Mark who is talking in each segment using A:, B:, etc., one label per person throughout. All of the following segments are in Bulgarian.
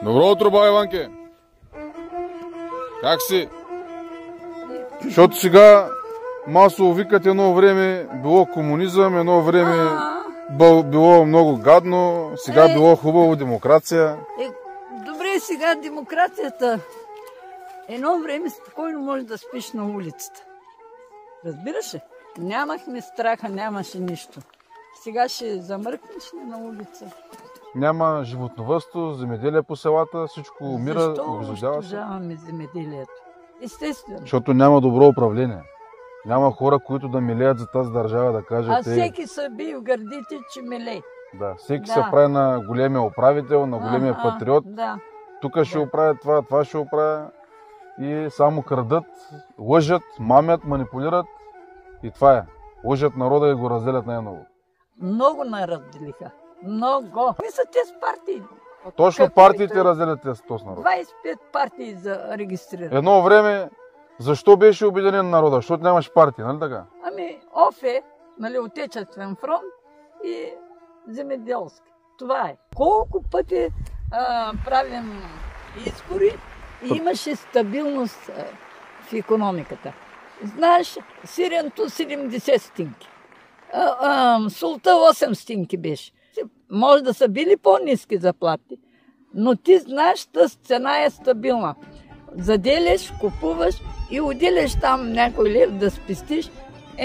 A: Добро утро, баба Иванке! Как си? Защото сега масово викат едно време било комунизъм, едно време било много гадно, сега било хубаво демокрация.
B: Добре, сега демокрацията. Едно време спокойно може да спиш на улицата. Разбираш ли? Нямахме страха, нямаше нищо. Сега ще замръкнеш ли на улица?
A: Няма животновъдство, земеделие по селата, всичко умира, обезлюдява се.
B: Защо унищожаваме земеделието? Естествено.
A: Защото няма добро управление. Няма хора, които да милеят за тази държава, да кажат...
B: А всеки се би в гърдите, че милее.
A: Да, всеки се прави на големия управител, на големия патриот. Тук ще оправя това, това ще оправя. И само крадат, лъжат, мамят, манипулират. И това е. Лъжат народа и го разделят най-много.
B: Много наразделиха. Много. Кои са тези партии?
A: Точно партиите разделят този народ.
B: 25 партии за регистриране.
A: Едно време, защо беше обединен народа? Защото нямаш партии, нали така?
B: Ами, ОФЕ, нали, Отечествен фронт и земеделски. Това е. Колко пъти правим избори и имаше стабилност в икономиката. Знаеш, сиренто 70 стинки. Солта 8 стинки беше. Може да са били по-ниски заплати, но ти знаеш, тази цена е стабилна. Заделяш, купуваш и отделяш там някой лев да спестиш.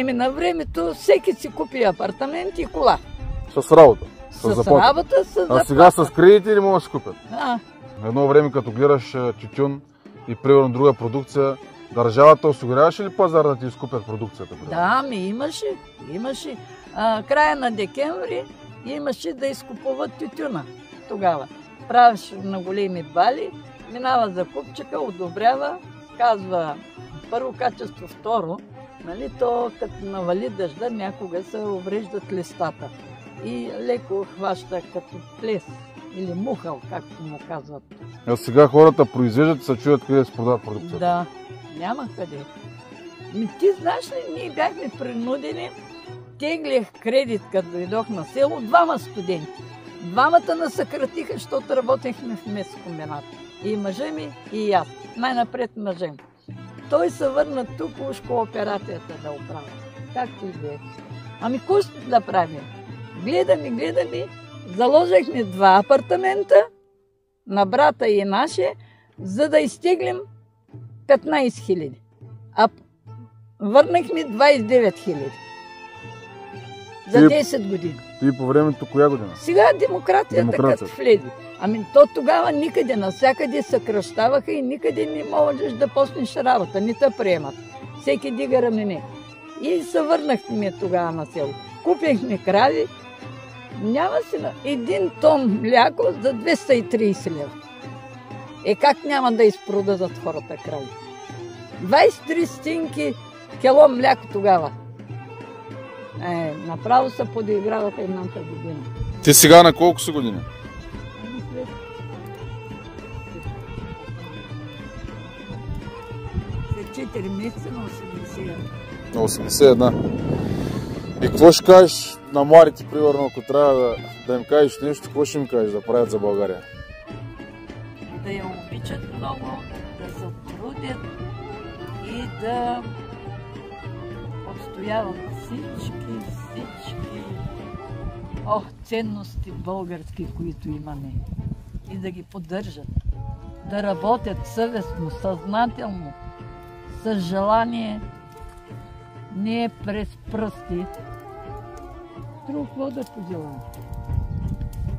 B: На времето всеки си купи апартамент и кола.
A: С работа.
B: С работа, с заплата.
A: А сега с кредити ли могат да се купят? Едно време, като гледаш тютюн и примерно друга продукция, държавата осигуряваше ли пазар да ти изкупят продукцията?
B: Да, имаше. Края на декември имаше да изкупуват тютюна тогава. Правиш на големи бали, минава закупчика, одобрява, казва първо качество, второ, нали, то като навали дъжда, някога се увреждат листата и леко хваща като плес или мухъл, както му казват.
A: А сега хората произвеждат и се чуят къде да се продават продукцията.
B: Да, няма къде. Ти знаеш ли, ние бяхме принудени, теглих кредит, като дойдох на село, 2 студенти. 2 насъкратиха, защото работехме в месокомбинат. И мъжа ми, и аз. Най-напред мъжа ми. Той се върна тук уж кооперацията да оправя. Както и да е. Ами какво ще да правим? Гледаме, заложихме 2 апартамента на брата и наше, за да изтеглим 15 000. А върнахме 29 000. За 10 години.
A: И по времето коя година?
B: Сега демокрацията като влезе. Ами то тогава никъде, навсякъде съкращаваха и никъде не можеш да почнеш работа, не те приемат. Всеки дига рамене. И се върнахме тогава на село. Купихме крави, няма си на 1 тон мляко за 230 лева. Как няма да изпродадат хората крави? 23 стинки кило мляко тогава. Направо се подиграваха едната година.
A: Ти сега на колко си години?
B: След 4 месеца на 81.
A: На 81. И какво ще кажеш на младите, примерно, ако трябва да им кажеш нещо, какво ще им кажеш да правят за България?
B: Да я обичат много, да се трудят и да отстояват всички ценности български, които имаме. И да ги поддържат. Да работят съвестно, съзнателно, с желание, не през пръсти. Друго да пожелавам.